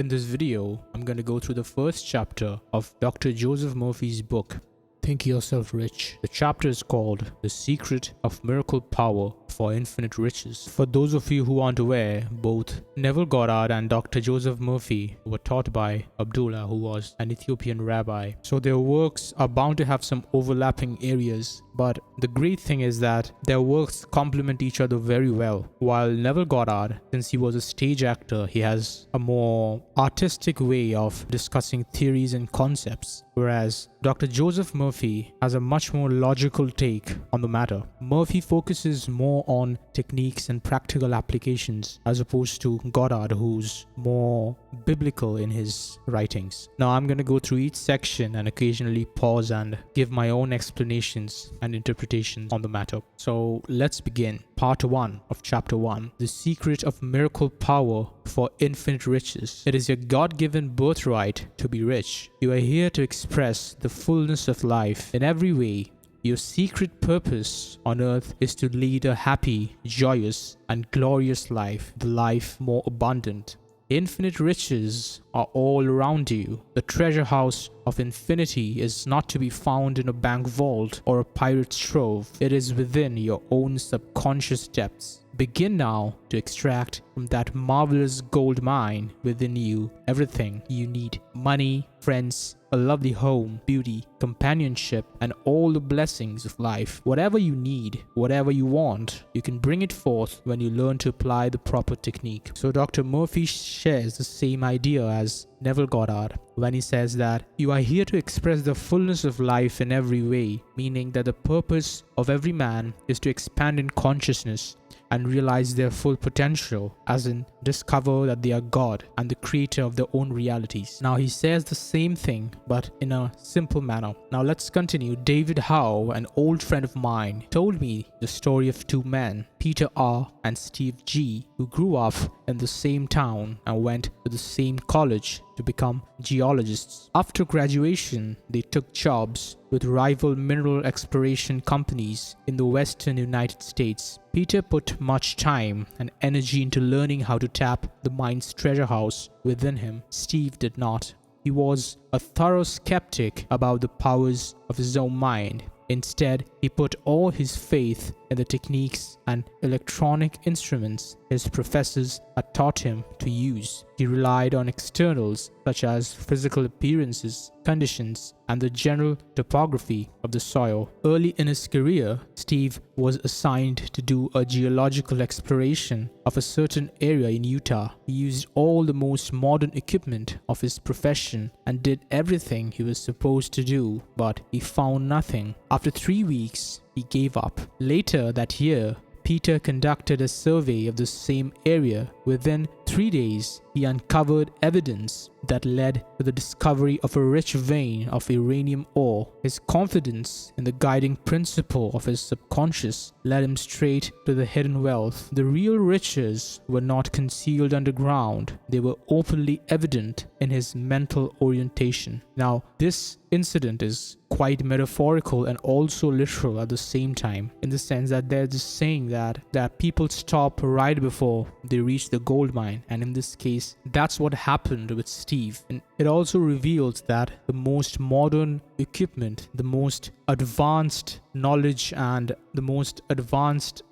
In this video, I'm going to go through the first chapter of Dr. Joseph Murphy's book, Think Yourself Rich. The chapter is called The Secret of Miracle Power for Infinite Riches. For those of you who aren't aware, both Neville Goddard and Dr. Joseph Murphy were taught by Abdullah, who was an Ethiopian rabbi. So their works are bound to have some overlapping areas, but the great thing is that their works complement each other very well. While Neville Goddard, since he was a stage actor, he has a more artistic way of discussing theories and concepts, whereas Dr. Joseph Murphy has a much more logical take on the matter. Murphy focuses more on techniques and practical applications as opposed to Goddard, who's more biblical in his writings. Now I'm going to go through each section and occasionally pause and give my own explanations and interpretations on the matter. So let's begin. Part 1 of Chapter 1, The Secret of Miracle Power for Infinite Riches. It is your God-given birthright to be rich. You are here to express the fullness of life in every way. Your secret purpose on earth is to lead a happy, joyous, and glorious life, the life more abundant. Infinite riches are all around you. The treasure house of infinity is not to be found in a bank vault or a pirate's trove. It is within your own subconscious depths. Begin now to extract from that marvelous gold mine within you everything you need: money, friends, a lovely home, beauty, companionship, and all the blessings of life. Whatever you need, whatever you want, you can bring it forth when you learn to apply the proper technique. So Dr. Murphy shares the same idea as Neville Goddard when he says that you are here to express the fullness of life in every way, meaning that the purpose of every man is to expand in consciousness and realize their full potential, as in discover that they are God and the creator of their own realities. Now he says the same thing but in a simple manner. Now let's continue. David Howe, an old friend of mine, told me the story of two men, Peter R. and Steve G., who grew up in the same town and went to the same college to become geologists. After graduation, they took jobs with rival mineral exploration companies in the western United States. Peter put much time and energy into learning how to tap the mine's treasure house within him. Steve did not. He was a thorough skeptic about the powers of his own mind. Instead, he put all his faith in the techniques and electronic instruments his professors had taught him to use. He relied on externals such as physical appearances, conditions, and the general topography of the soil. Early in his career, Steve was assigned to do a geological exploration of a certain area in Utah. He used all the most modern equipment of his profession and did everything he was supposed to do, but he found nothing. After 3 weeks, he gave up. Later that year, Peter conducted a survey of the same area. Within 3 days, he uncovered evidence that led to the discovery of a rich vein of uranium ore. His confidence in the guiding principle of his subconscious led him straight to the hidden wealth. The real riches were not concealed underground. They were openly evident in his mental orientation. Now, this incident is quite metaphorical and also literal at the same time, in the sense that there's this saying that people stop right before they reach the gold mine, and in this case, that's what happened with Steve. And it also reveals that the most modern equipment, the most advanced knowledge, and the most advanced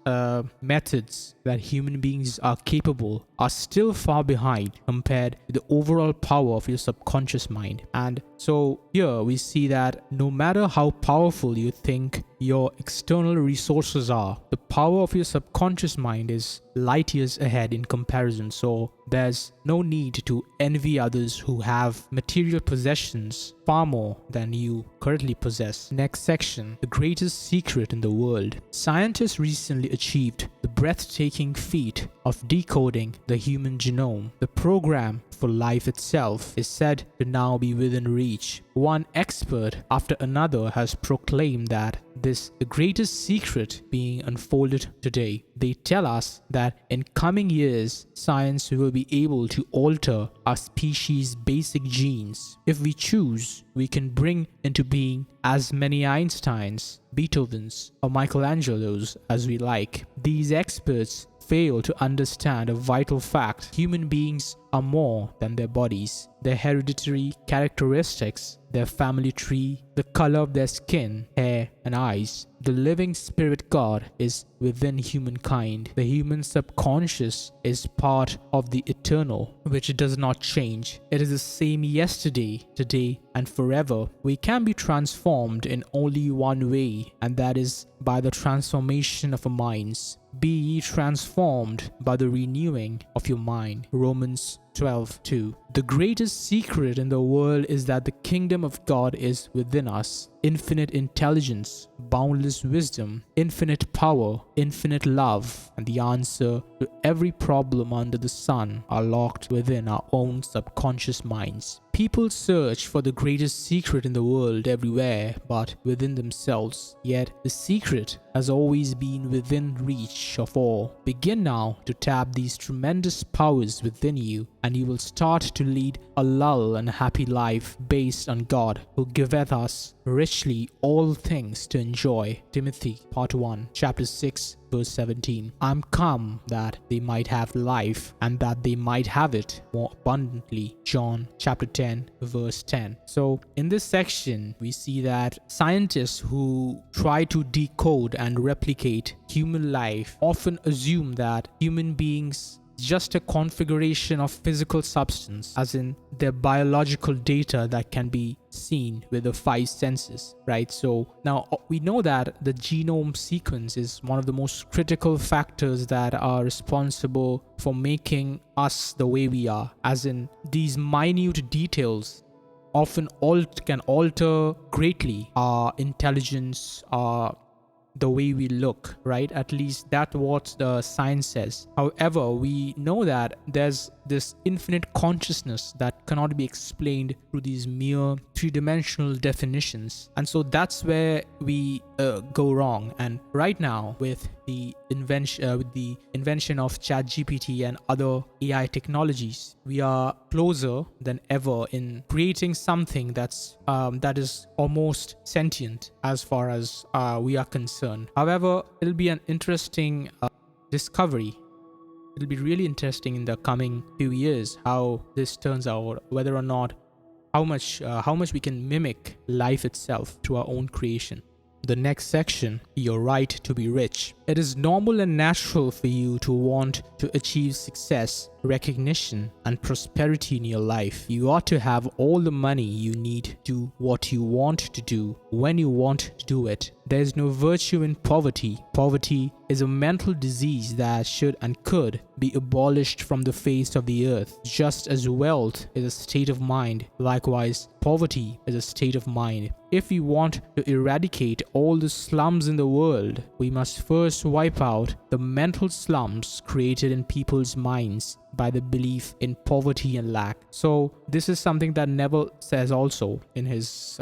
methods that human beings are capable are still far behind compared to the overall power of your subconscious mind. And so here we see that no matter how powerful you think your external resources are, the power of your subconscious mind is light years ahead in comparison. So there's no need to envy others who have material possessions far more than you currently possess. Next section, the greatest secret in the world. Scientists recently achieved the breathtaking feat of decoding the human genome. The program for life itself is said to now be within reach. One expert after another has proclaimed that this the greatest secret being unfolded today. They tell us that in coming years, science will be able to alter our species' basic genes. If we choose, we can bring into being as many Einsteins, Beethovens, or Michelangelos as we like. These experts fail to understand a vital fact. Human beings are more than their bodies, their hereditary characteristics, their family tree, the color of their skin, hair, and eyes. The living spirit God is within humankind. The human subconscious is part of the eternal, which does not change. It is the same yesterday, today, and forever. We can be transformed in only one way, and that is by the transformation of our minds. Be ye transformed by the renewing of your mind. Romans 12:2. The greatest secret in the world is that the kingdom of God is within us. Infinite intelligence, boundless wisdom, infinite power, infinite love, and the answer to every problem under the sun are locked within our own subconscious minds. People search for the greatest secret in the world everywhere but within themselves. Yet the secret has always been within reach of all. Begin now to tap these tremendous powers within you, and you will start to lead a lull and happy life based on God, who giveth us richly all things to enjoy. Timothy, part 1, chapter 6, verse 17. I'm come that they might have life, and that they might have it more abundantly. John chapter 10, verse 10. So in this section, we see that scientists who try to decode and replicate human life often assume that human beings just a configuration of physical substance, as in their biological data that can be seen with the five senses, right? So now we know that the genome sequence is one of the most critical factors that are responsible for making us the way we are, as in these minute details often can alter greatly our intelligence, our the way we look, right? At least that's what the science says. However, we know that there's this infinite consciousness that cannot be explained through these mere three-dimensional definitions, and so that's where we go wrong. And right now, with the invention of ChatGPT and other AI technologies, we are closer than ever in creating something that is almost sentient as far as we are concerned. However, it'll be an interesting discovery. It'll be really interesting in the coming few years how this turns out, whether or not how much we can mimic life itself through our own creation. The next section, your right to be rich. It is normal and natural for you to want to achieve success, recognition, and prosperity in your life. You ought to have all the money you need to do what you want to do when you want to do it. There is no virtue in poverty. Poverty is a mental disease that should and could be abolished from the face of the earth. Just as wealth is a state of mind, likewise, poverty is a state of mind. If we want to eradicate all the slums in the world, we must first wipe out the mental slums created in people's minds by the belief in poverty and lack. So this is something that Neville says also in his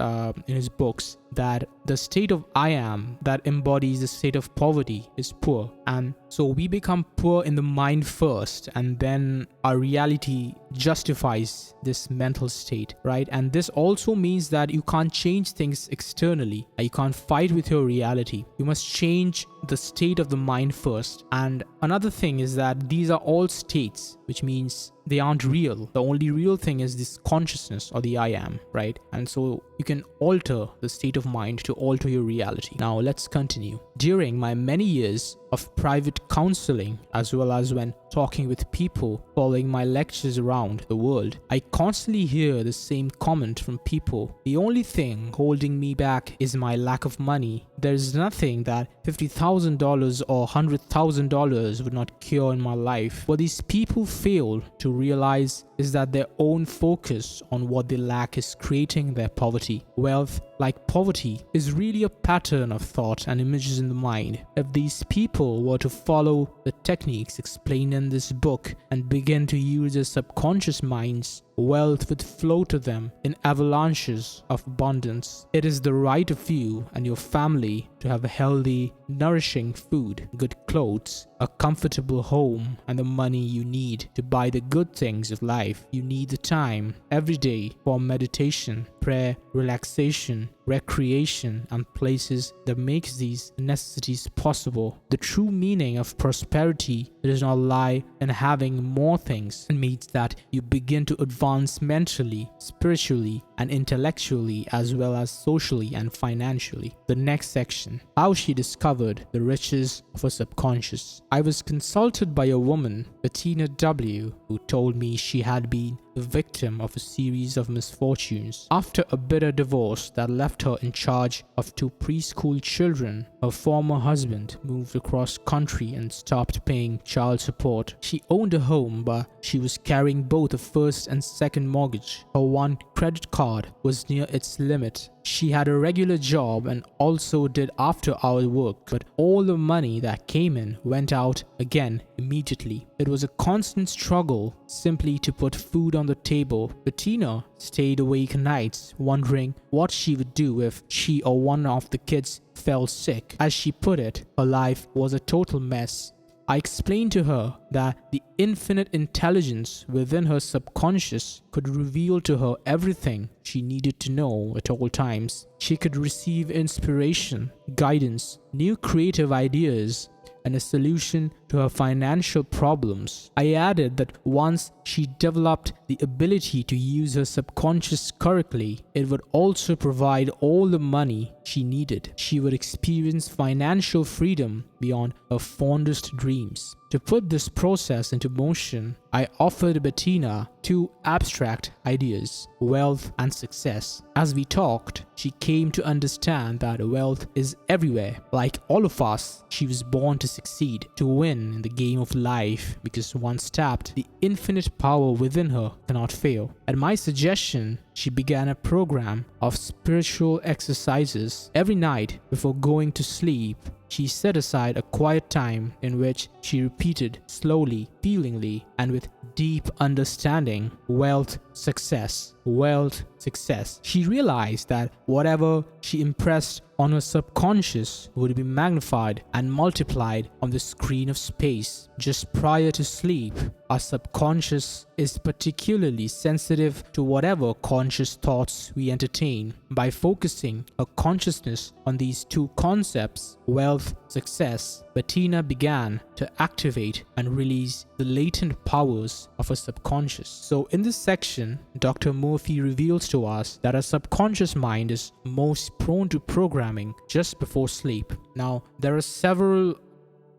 books, that the state of I am that embodies the state of poverty is poor. And so we become poor in the mind first, and then our reality justifies this mental state, right? And this also means that you can't change things externally. You can't fight with your reality. You must change the state of the mind first. And another thing is that these are all states, which means they aren't real. The only real thing is this consciousness, or the I am, right? And so you can alter the state of mind to alter your reality. Now let's continue. During my many years of private counseling, as well as when talking with people following my lectures around the world, I constantly hear the same comment from people. The only thing holding me back is my lack of money. There is nothing that $50,000 or $100,000 would not cure in my life. What these people fail to realize is that their own focus on what they lack is creating their poverty. Wealth, like poverty, is really a pattern of thought and images in the mind. If these people were to follow the techniques explained in this book and begin to use their subconscious minds, wealth would flow to them in avalanches of abundance. It is the right of you and your family to have healthy, nourishing food, good clothes, a comfortable home, and the money you need to buy the good things of life. You need the time every day for meditation, prayer, relaxation, recreation, and places that makes these necessities possible. The true meaning of prosperity does not lie in having more things. It means that you begin to advance mentally, spiritually, and intellectually, as well as socially and financially. The next section: how she discovered the riches of her subconscious. I was consulted by a woman, Bettina W., who told me she had been the victim of a series of misfortunes. After a bitter divorce that left her in charge of 2 preschool children, her former husband moved across country and stopped paying child support. She owned a home, but she was carrying both a first and second mortgage. Her one credit card was near its limit. She had a regular job and also did after-hour work, but all the money that came in went out again immediately. It was a constant struggle simply to put food on the table. Bettina stayed awake nights wondering what she would do if she or one of the kids fell sick. As she put it, her life was a total mess. I explained to her that the infinite intelligence within her subconscious could reveal to her everything she needed to know at all times. She could receive inspiration, guidance, new creative ideas, and a solution to her financial problems. I added that once she developed the ability to use her subconscious correctly, it would also provide all the money she needed. She would experience financial freedom beyond her fondest dreams. To put this process into motion, I offered Bettina 2 abstract ideas: wealth and success. As we talked, she came to understand that wealth is everywhere. Like all of us, she was born to succeed, to win in the game of life, because once tapped, the infinite power within her cannot fail. At my suggestion, she began a program of spiritual exercises. Every night before going to sleep, she set aside a quiet time in which she repeated slowly, feelingly, and with deep understanding, wealth, success, wealth, success. She realized that whatever she impressed on her subconscious would be magnified and multiplied on the screen of space. Just prior to sleep, our subconscious is particularly sensitive to whatever conscious thoughts we entertain. By focusing her consciousness on these 2 concepts, wealth, success, Bettina began to activate and release the latent powers of her subconscious. So in this section, Dr. Murphy reveals to us that our subconscious mind is most prone to programming just before sleep. Now, there are several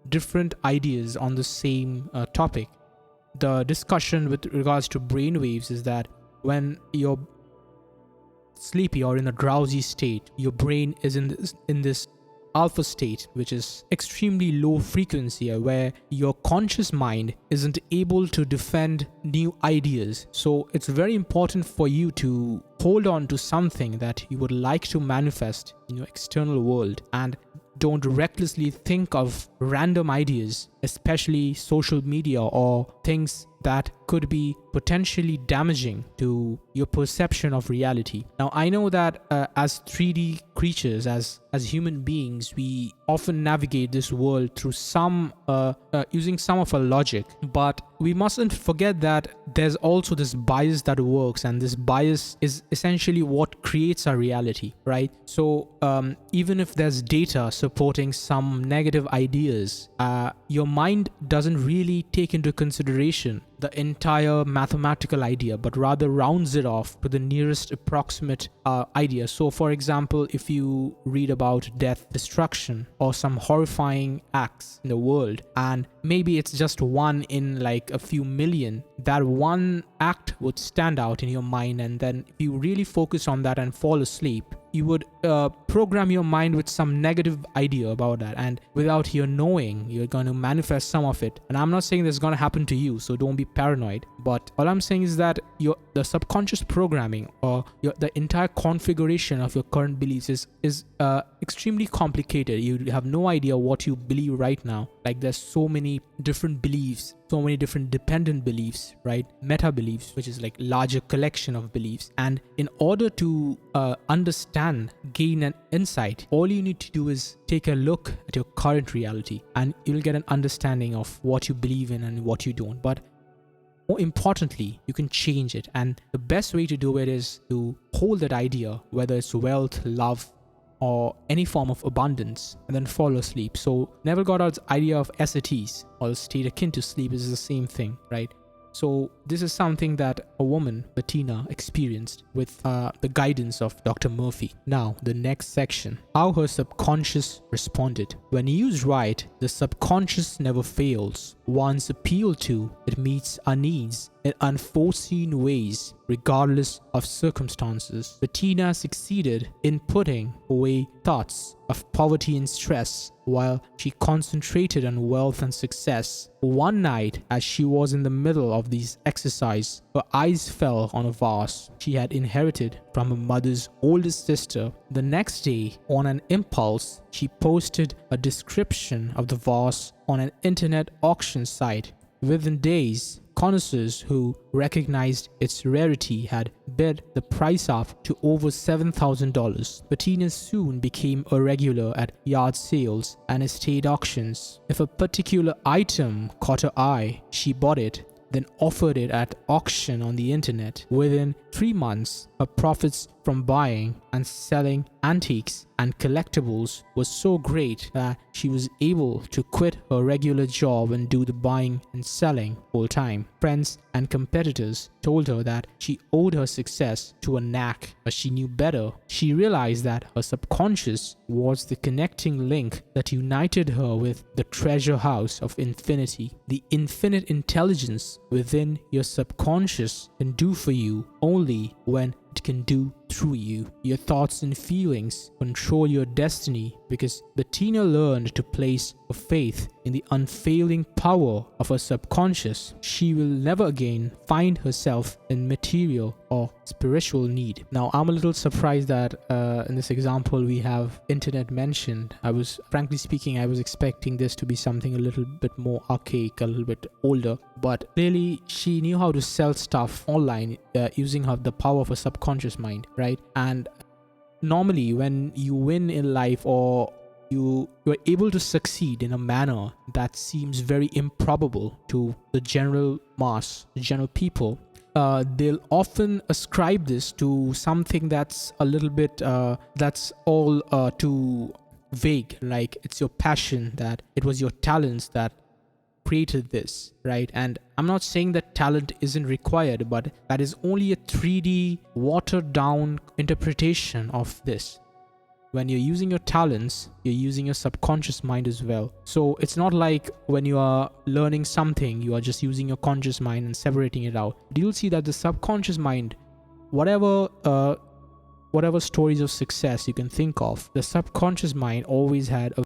different ideas on the same topic. The discussion with regards to brain waves is that when you're sleepy or in a drowsy state, your brain is in this alpha state, which is extremely low frequency, where your conscious mind isn't able to defend new ideas. So it's very important for you to hold on to something that you would like to manifest in your external world, and don't recklessly think of random ideas, especially social media or things that could be potentially damaging to your perception of reality. Now, I know that as 3D creatures, as human beings, we often navigate this world through using some of our logic, but we mustn't forget that there's also this bias that works, and this bias is essentially what creates our reality, right? So even if there's data supporting some negative ideas, your mind doesn't really take into consideration the entire mathematical idea, but rather rounds it off to the nearest approximate idea. So for example, if you read about death, destruction, or some horrifying acts in the world, and maybe it's just one in like a few million, that one act would stand out in your mind, and then if you really focus on that and fall asleep, you would program your mind with some negative idea about that, and without your knowing, you're going to manifest some of it. And I'm not saying this is going to happen to you, so don't be paranoid, but all I'm saying is that the subconscious programming, or the entire configuration of your current beliefs is extremely complicated. You have no idea what you believe right now. Like, there's so many different beliefs, so many different dependent beliefs, right? Meta beliefs, which is like larger collection of beliefs. And in order to understand, gain an insight, all you need to do is take a look at your current reality, and you'll get an understanding of what you believe in and what you don't. But more importantly, you can change it. And the best way to do it is to hold that idea, whether it's wealth, love, or any form of abundance, and then fall asleep. So Neville Goddard's idea of ascetics, or state akin to sleep, is the same thing, right? So this is something that a woman, Bettina, experienced with the guidance of Dr. Murphy. Now, the next section, how her subconscious responded. When used right, the subconscious never fails. Once appealed to, it meets our needs in unforeseen ways, regardless of circumstances. Bettina succeeded in putting away thoughts of poverty and stress while she concentrated on wealth and success. One night, as she was in the middle of these exercise, her eyes fell on a vase she had inherited from her mother's oldest sister. The next day, on an impulse, she posted a description of the vase on an internet auction site. Within days, connoisseurs who recognized its rarity had bid the price up to over $7,000. Bettina soon became a regular at yard sales and estate auctions. If a particular item caught her eye, she bought it, then offered it at auction on the internet. Within 3 months, her profits from buying and selling antiques and collectibles was so great that she was able to quit her regular job and do the buying and selling full time. Friends and competitors told her that she owed her success to a knack, but she knew better. She realized that her subconscious was the connecting link that united her with the treasure house of infinity. The infinite intelligence within your subconscious can do for you only when it can do through you. Your thoughts and feelings control your destiny, because Bettina learned to place her faith in the unfailing power of her subconscious. She will never again find herself in material or spiritual need. Now, I'm a little surprised that in this example we have internet mentioned. Frankly speaking, I was expecting this to be something a little bit more archaic, a little bit older, but clearly she knew how to sell stuff online using the power of her subconscious mind, right? And normally when you win in life, or you're able to succeed in a manner that seems very improbable to the general mass, the general people, they'll often ascribe this to something that's a little bit that's all too vague, like it's your passion, that it was your talents that created this, right? And I'm not saying that talent isn't required, but that is only a 3D watered down interpretation of this. When you're using your talents, you're using your subconscious mind as well. So it's not like when you are learning something, you are just using your conscious mind and separating it out. But you'll see that the subconscious mind, whatever stories of success you can think of, the subconscious mind always had a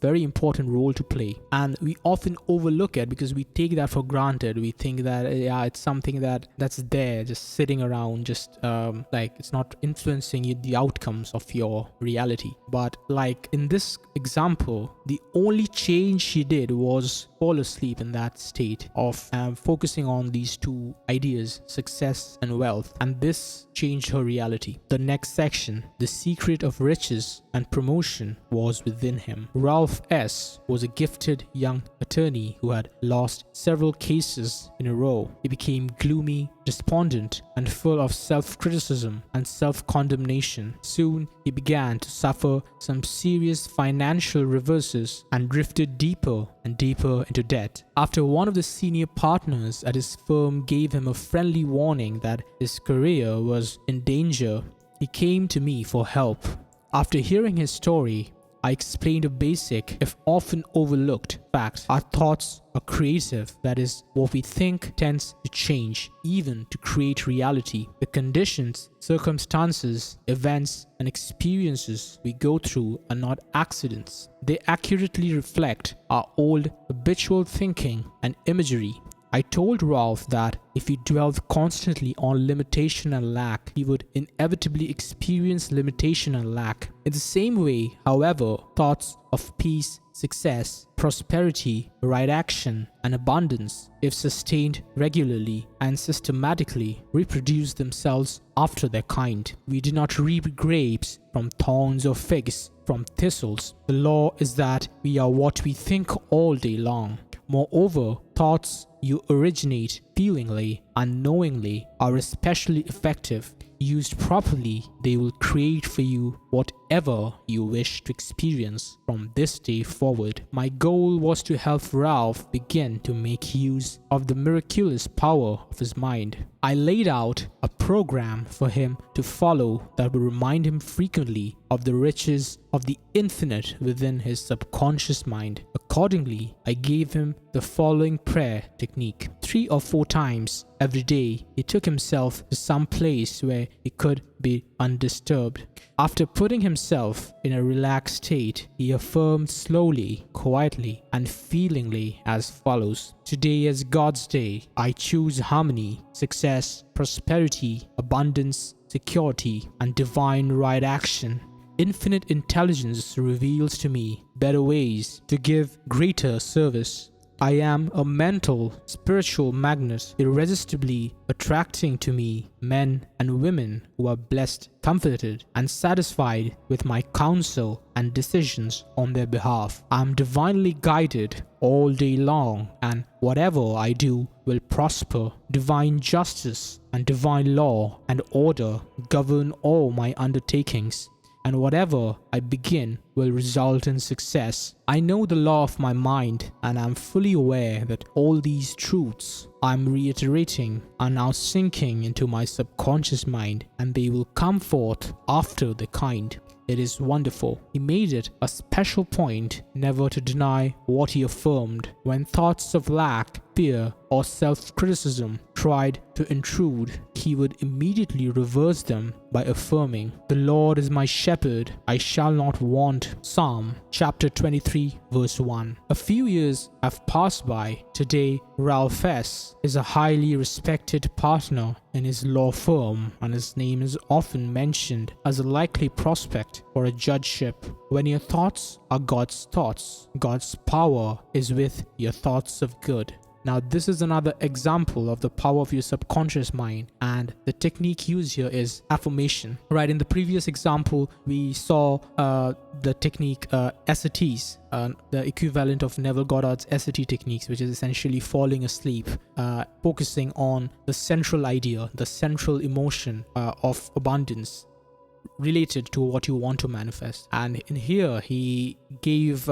very important role to play, and we often overlook it because we take that for granted. We think that it's something that's there, just sitting around, just like it's not influencing you, the outcomes of your reality. But like in this example, the only change she did was fall asleep in that state of focusing on these two ideas, success and wealth, and this changed her reality. The next section, the secret of riches and promotion, was within him. Ralph S. was a gifted young attorney who had lost several cases in a row. He became gloomy, despondent, and full of self-criticism and self-condemnation. Soon, he began to suffer some serious financial reverses and drifted deeper and deeper into debt. After one of the senior partners at his firm gave him a friendly warning that his career was in danger, he came to me for help. After hearing his story, I explained a basic, if often overlooked, fact. Our thoughts are creative. That is, what we think tends to change, even to create reality. The conditions, circumstances, events, and experiences we go through are not accidents. They accurately reflect our old habitual thinking and imagery. I told Ralph that if he dwelled constantly on limitation and lack, he would inevitably experience limitation and lack. In the same way, however, thoughts of peace, success, prosperity, right action, and abundance, if sustained regularly and systematically, reproduce themselves after their kind. We do not reap grapes from thorns or figs from thistles. The law is that we are what we think all day long. Moreover, thoughts you originate feelingly, unknowingly, are especially effective. Used properly, they will create for you whatever you wish to experience from this day forward. My goal was to help Ralph begin to make use of the miraculous power of his mind. I laid out a program for him to follow that would remind him frequently of the riches of the infinite within his subconscious mind. Accordingly, I gave him the following prayer technique. 3 or 4 times every day, he took himself to some place where he could be undisturbed. After putting himself in a relaxed state, he affirmed slowly, quietly, and feelingly as follows: Today is God's day. I choose harmony, success, prosperity, abundance, security, and divine right action. Infinite intelligence reveals to me better ways to give greater service. I am a mental, spiritual magnet, irresistibly attracting to me men and women who are blessed, comforted, and satisfied with my counsel and decisions on their behalf. I am divinely guided all day long, and whatever I do will prosper. Divine justice and divine law and order govern all my undertakings, and whatever I begin will result in success. I know the law of my mind, and I am fully aware that all these truths I am reiterating are now sinking into my subconscious mind, and they will come forth after the kind. It is wonderful. He made it a special point never to deny what he affirmed. When thoughts of lack, fear, or self-criticism tried to intrude, he would immediately reverse them by affirming, "The Lord is my shepherd, I shall not want." Psalm chapter 23 verse 1. A few years have passed by. Today, Ralph S. is a highly respected partner in his law firm, and his name is often mentioned as a likely prospect for a judgeship. When your thoughts are God's thoughts, God's power is with your thoughts of good. Now, this is another example of the power of your subconscious mind, and the technique used here is affirmation. Right, in the previous example, we saw the technique SATs, the equivalent of Neville Goddard's SAT techniques, which is essentially falling asleep, focusing on the central idea, the central emotion of abundance related to what you want to manifest. And in here, he gave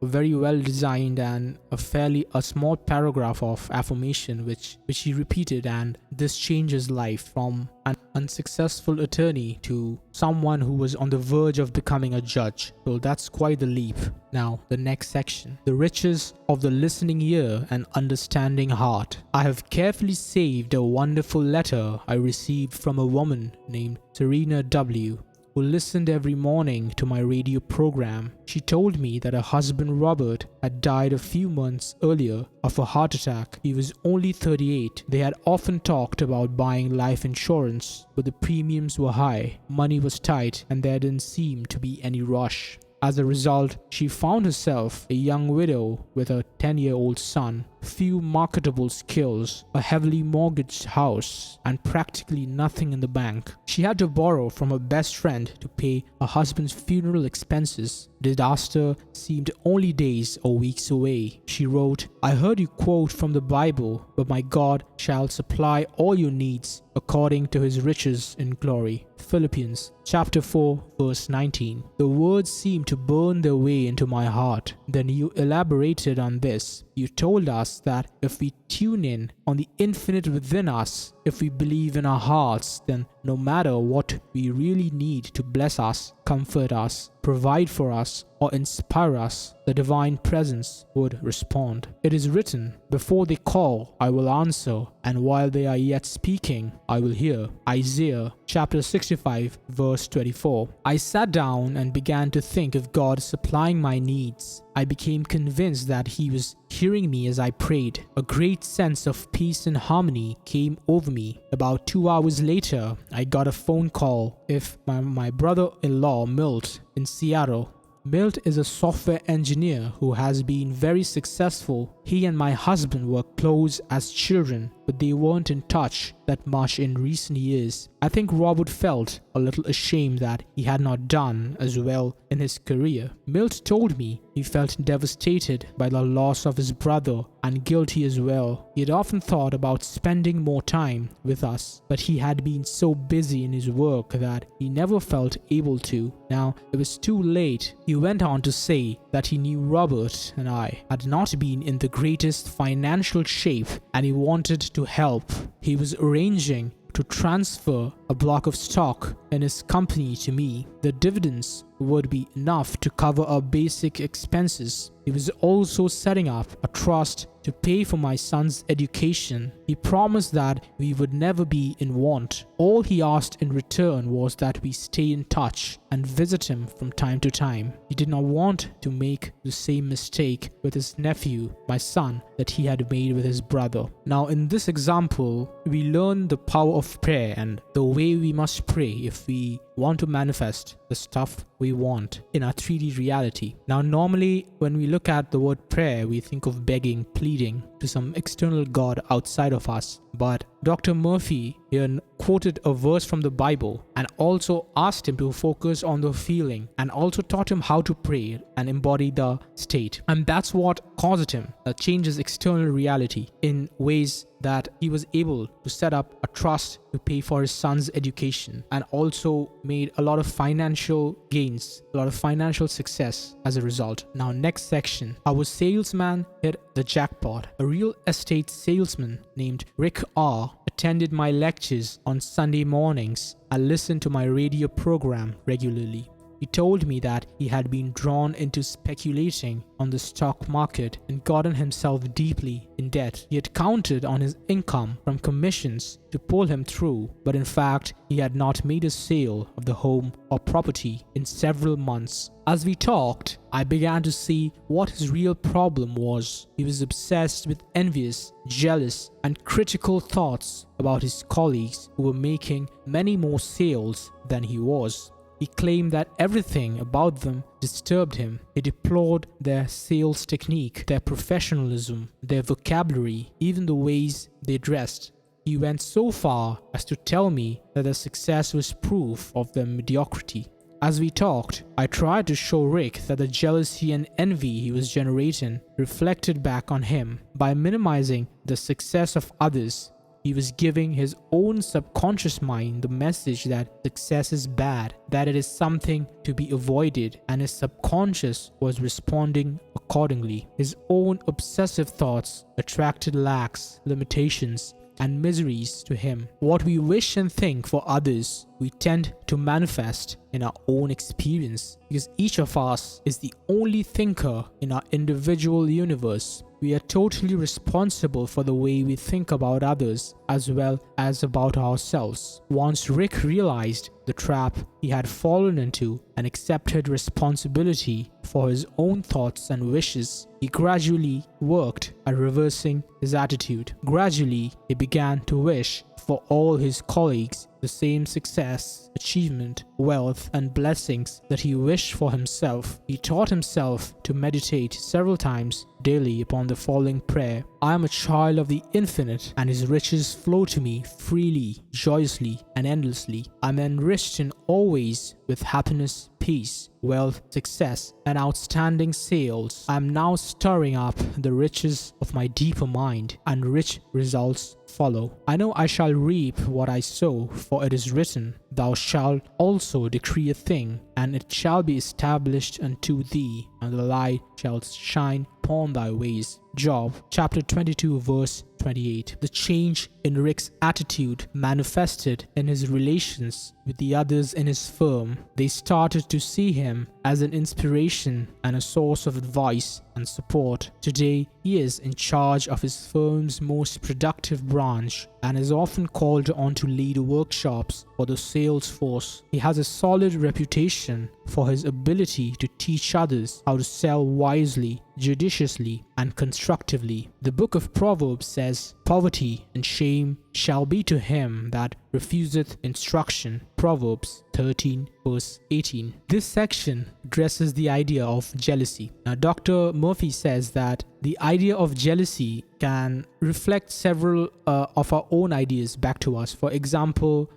very well designed and a small paragraph of affirmation which he repeated, and this changes life from an unsuccessful attorney to someone who was on the verge of becoming a judge. So that's quite the leap. Now, the next section: the riches of the listening ear and understanding heart. I have carefully saved a wonderful letter I received from a woman named Serena W., who listened every morning to my radio program. She told me that her husband Robert had died a few months earlier of a heart attack. He was only 38. They had often talked about buying life insurance, but the premiums were high, money was tight, and there didn't seem to be any rush. As a result, she found herself a young widow with a 10-year-old son, few marketable skills, a heavily mortgaged house, and practically nothing in the bank. She had to borrow from her best friend to pay her husband's funeral expenses. Disaster seemed only days or weeks away. She wrote, "I heard you quote from the Bible, but my God shall supply all your needs according to his riches in glory." Philippians chapter 4 verse 19. The words seemed to burn their way into my heart. Then you elaborated on this. You told us that if we tune in on the infinite within us, if we believe in our hearts, then no matter what we really need to bless us, comfort us, provide for us, or inspire us, the divine presence would respond. It is written, "Before they call, I will answer, and while they are yet speaking, I will hear." Isaiah chapter 65 verse 24. I sat down and began to think of God supplying my needs. I became convinced that he was hearing me as I prayed. A great sense of peace and harmony came over me. About 2 hours later, I got a phone call if my brother-in-law Milt in Seattle. Milt is a software engineer who has been very successful. He and my husband were close as children. but they weren't in touch that much in recent years. I think Robert felt a little ashamed that he had not done as well in his career. Milt told me he felt devastated by the loss of his brother and guilty as well. He had often thought about spending more time with us, but he had been so busy in his work that he never felt able to. Now it was too late. He went on to say that he knew Robert and I had not been in the greatest financial shape and he wanted to help. He was arranging to transfer a block of stock in his company to me. The dividends would be enough to cover our basic expenses. He was also setting up a trust to pay for my son's education. He promised that we would never be in want. All he asked in return was that we stay in touch and visit him from time to time. He did not want to make the same mistake with his nephew, my son, that he had made with his brother. Now in this example, we learn the power of prayer and the way we must pray if we want to manifest the stuff we want in our 3D reality. Now normally when we look at the word prayer, we think of begging, pleading to some external God outside of us. But Dr. Murphy here quoted a verse from the Bible and also asked him to focus on the feeling and also taught him how to pray and embody the state. And that's what caused him to change his external reality in ways that he was able to set up a trust to pay for his son's education and also made a lot of financial gains, a lot of financial success as a result. Now next section, how a salesman hit the jackpot. A real estate salesman named Rick R. attended my lectures on Sunday mornings and listened to my radio program regularly. He told me that he had been drawn into speculating on the stock market and gotten himself deeply in debt. He had counted on his income from commissions to pull him through, but in fact, he had not made a sale of the home or property in several months. As we talked, I began to see what his real problem was. He was obsessed with envious, jealous, and critical thoughts about his colleagues who were making many more sales than he was. He claimed that everything about them disturbed him. He deplored their sales technique, their professionalism, their vocabulary, even the ways they dressed. He went so far as to tell me that their success was proof of their mediocrity. As we talked, I tried to show Rick that the jealousy and envy he was generating reflected back on him. By minimizing the success of others, he was giving his own subconscious mind the message that success is bad, that it is something to be avoided, and his subconscious was responding accordingly. His own obsessive thoughts attracted lacks, limitations, and miseries to him. What we wish and think for others, we tend to manifest in our own experience, because each of us is the only thinker in our individual universe. We are totally responsible for the way we think about others as well as about ourselves. Once Rick realized the trap he had fallen into and accepted responsibility for his own thoughts and wishes, he gradually worked at reversing his attitude. Gradually, he began to wish for all his colleagues the same success, achievement, wealth, and blessings that he wished for himself. He taught himself to meditate several times daily upon the following prayer: I am a child of the infinite, and his riches flow to me freely, joyously, and endlessly. I am enriched in all ways with happiness, peace, wealth, success, and outstanding sales. I am now stirring up the riches of my deeper mind, and rich results follow. I know I shall reap what I sow, for it is written, Thou shalt also decree a thing, and it shall be established unto thee, and the light shall shine upon thy ways. Job chapter 22 verse 28. The change in Rick's attitude manifested in his relations with the others in his firm. They started to see him as an inspiration and a source of advice and support. Today, he is in charge of his firm's most productive branch and is often called on to lead workshops for the sales force. He has a solid reputation for his ability to teach others how to sell wisely, judiciously, and constructively. The book of Proverbs says, Poverty and shame shall be to him that refuseth instruction. Proverbs 13 verse 18. This section addresses the idea of jealousy. Now, Dr. Murphy says that the idea of jealousy can reflect several of our own ideas back to us. For example,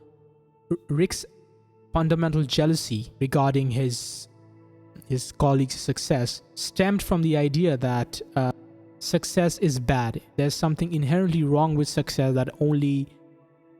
Rick's fundamental jealousy regarding his colleague's success stemmed from the idea that success is bad. There's something inherently wrong with success, that only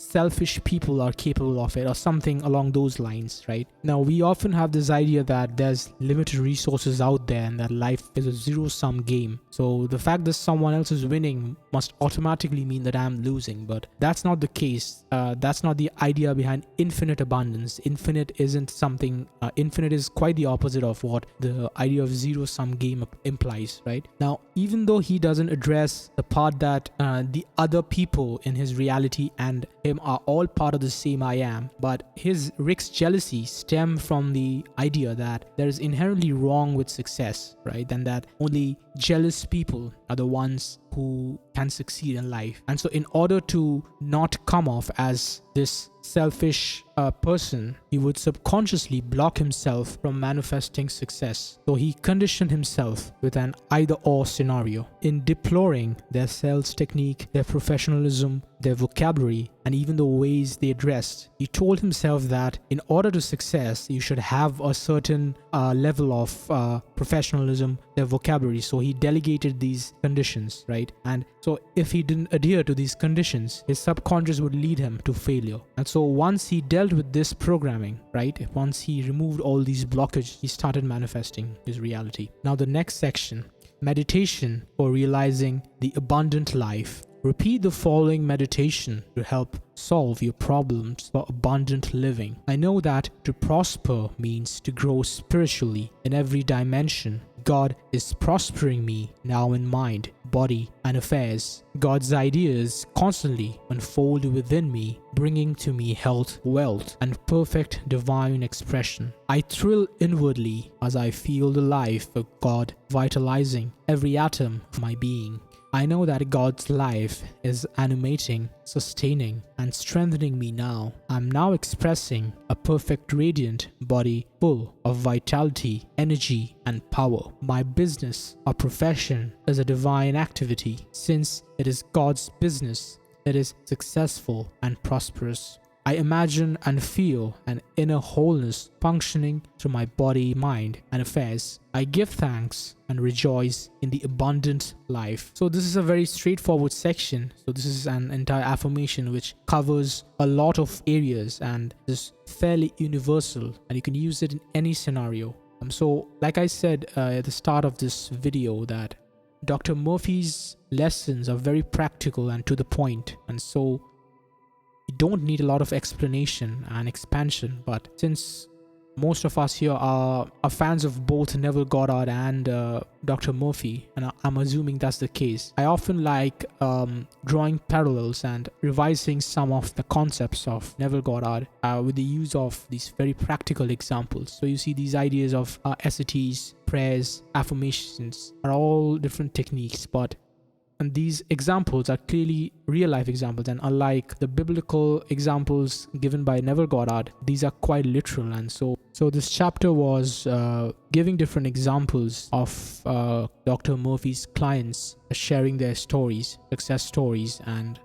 selfish people are capable of it, or something along those lines, right? Now, we often have this idea that there's limited resources out there and that life is a zero-sum game. So the fact that someone else is winning must automatically mean that I'm losing, but that's not the case. That's not the idea behind infinite abundance. Infinite isn't something, infinite is quite the opposite of what the idea of zero-sum game implies, right? Now, even though he doesn't address the part that the other people in his reality and him are all part of the same I am, but Rick's jealousy stem from the idea that there is inherently wrong with success, right? And that only jealous people are the ones who can succeed in life. And so in order to not come off as this selfish person, he would subconsciously block himself from manifesting success. So he conditioned himself with an either-or scenario. In deploring their sales technique, their professionalism, their vocabulary, and even the ways they dressed, he told himself that in order to success, you should have a certain level of professionalism, their vocabulary. So he delegated these conditions, right? And so if he didn't adhere to these conditions, his subconscious would lead him to failure. And so once he dealt with this programming, right, once he removed all these blockages, he started manifesting his reality. Now the next section, meditation for realizing the abundant life. Repeat the following meditation to help solve your problems for abundant living. I know that to prosper means to grow spiritually in every dimension. God is prospering me now in mind, body, and affairs. God's ideas constantly unfold within me, bringing to me health, wealth, and perfect divine expression. I thrill inwardly as I feel the life of God vitalizing every atom of my being. I know that God's life is animating, sustaining, and strengthening me now. I'm now expressing a perfect radiant body full of vitality, energy, and power. My business or profession is a divine activity. Since it is God's business, it is successful and prosperous. I imagine and feel an inner wholeness functioning through my body, mind, and affairs. I give thanks and rejoice in the abundant life. So this is a very straightforward section. So this is an entire affirmation which covers a lot of areas and is fairly universal, and you can use it in any scenario. So like I said at the start of this video, that Dr. Murphy's lessons are very practical and to the point, and so you don't need a lot of explanation and expansion. But since most of us here are fans of both Neville Goddard and Dr. Murphy, and I'm assuming that's the case, I often like drawing parallels and revising some of the concepts of Neville Goddard with the use of these very practical examples. So you see these ideas of SATs, prayers, affirmations are all different techniques, and these examples are clearly real-life examples, and unlike the biblical examples given by Neville Goddard, these are quite literal. And so this chapter was giving different examples of Dr. Murphy's clients sharing their stories, success stories, and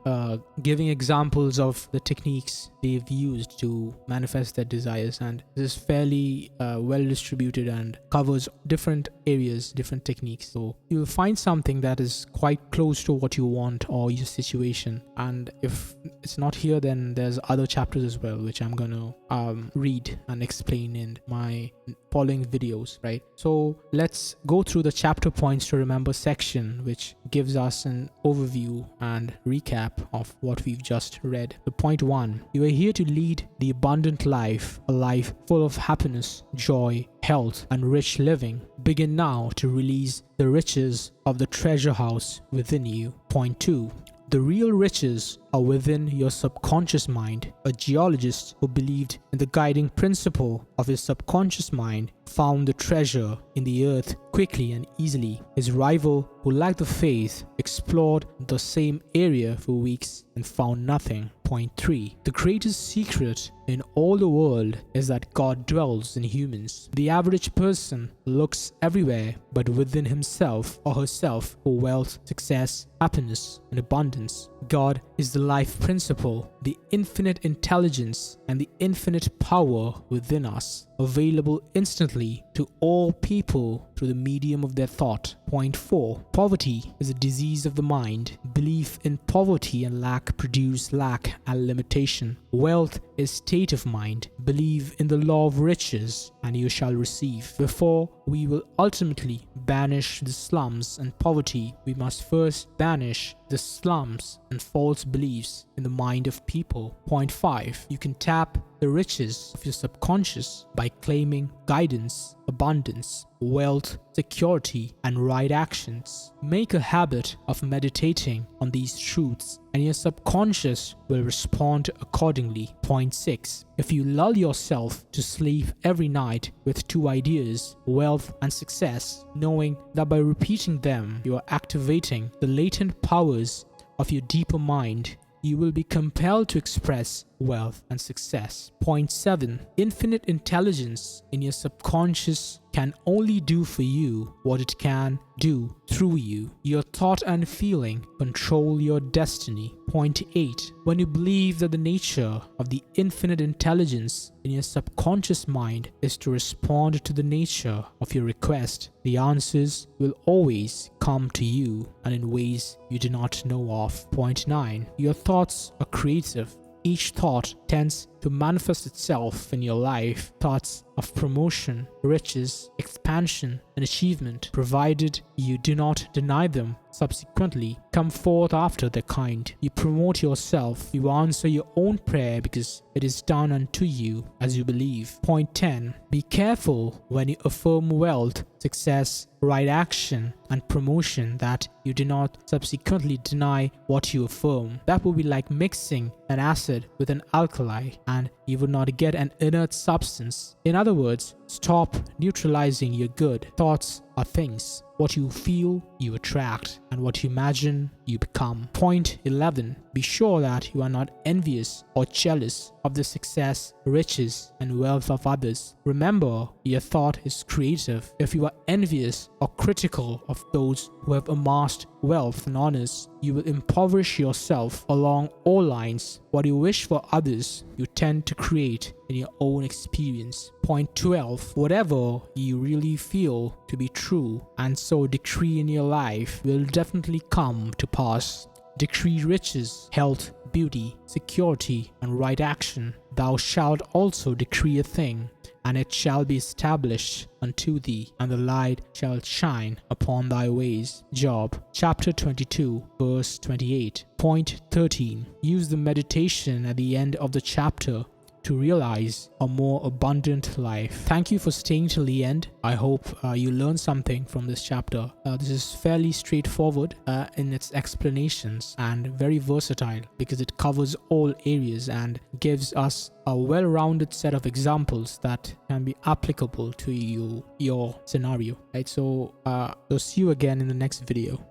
giving examples of the techniques they've used to manifest their desires. And this is fairly well distributed and covers different areas, different techniques. So you'll find something that is quite close to what you want or your situation. And if it's not here, then there's other chapters as well, which I'm going to read and explain in my following videos, right? So let's go through the chapter points to remember section, which gives us an overview and recap of what we've just read. The point 1, you are here to lead the abundant life, a life full of happiness, joy, health, and rich living. Begin now to release the riches of the treasure house within you. Point 2, the real riches are within your subconscious mind. A geologist who believed in the guiding principle of his subconscious mind found the treasure in the earth quickly and easily. His rival, who lacked the faith, explored the same area for weeks and found nothing. Point 3, the greatest secret in all the world is that God dwells in humans. The average person looks everywhere but within himself or herself for wealth, success, happiness, and abundance. God is the life principle, the infinite intelligence, and the infinite power within us, available instantly to all people through the medium of their thought. Point 4. Poverty is a disease of the mind. Belief in poverty and lack produce lack and limitation. Wealth is state of mind. Believe in the law of riches and you shall receive. Before we will ultimately banish the slums and poverty, we must first banish the slums and false beliefs in the mind of people. Point 5. You can tap the riches of your subconscious by claiming guidance, abundance, wealth, security, and right actions. Make a habit of meditating on these truths and your subconscious will respond accordingly. Point 6. If you lull yourself to sleep every night with two ideas, wealth and success, knowing that by repeating them you are activating the latent powers of your deeper mind, you will be compelled to express wealth and success. Point 7. Infinite intelligence in your subconscious can only do for you what it can do through you. Your thought and feeling control your destiny. Point 8. When you believe that the nature of the infinite intelligence in your subconscious mind is to respond to the nature of your request, the answers will always come to you and in ways you do not know of. Point 9. Your thoughts are creative. Each thought tends to manifest itself in your life. Thoughts of promotion, riches, expansion, and achievement, provided you do not deny them, subsequently come forth after their kind. You promote yourself. You answer your own prayer because it is done unto you as you believe. Point 10. Be careful when you affirm wealth, success, right action, and promotion that you do not subsequently deny what you affirm. That would be like mixing an acid with an alkali and you would not get an inert substance. In other words, stop neutralizing your good. Thoughts are things. What you feel, you attract, and what you imagine, you become. Point 11. Be sure that you are not envious or jealous of the success, riches, and wealth of others. Remember, your thought is creative. If you are envious or critical of those who have amassed wealth and honors, you will impoverish yourself along all lines. What you wish for others, you tend to create in your own experience. Point 12. Whatever you really feel to be true and so decree in your life will definitely come to pass. Decree riches, health, beauty, security, and right action. Thou shalt also decree a thing, and it shall be established unto thee, and the light shall shine upon thy ways. Job, chapter 22, verse 28. Point 13. Use the meditation at the end of the chapter to realize a more abundant life. Thank you for staying till the end. I hope you learned something from this chapter. This is fairly straightforward in its explanations and very versatile because it covers all areas and gives us a well-rounded set of examples that can be applicable to your scenario. Right? So see you again in the next video.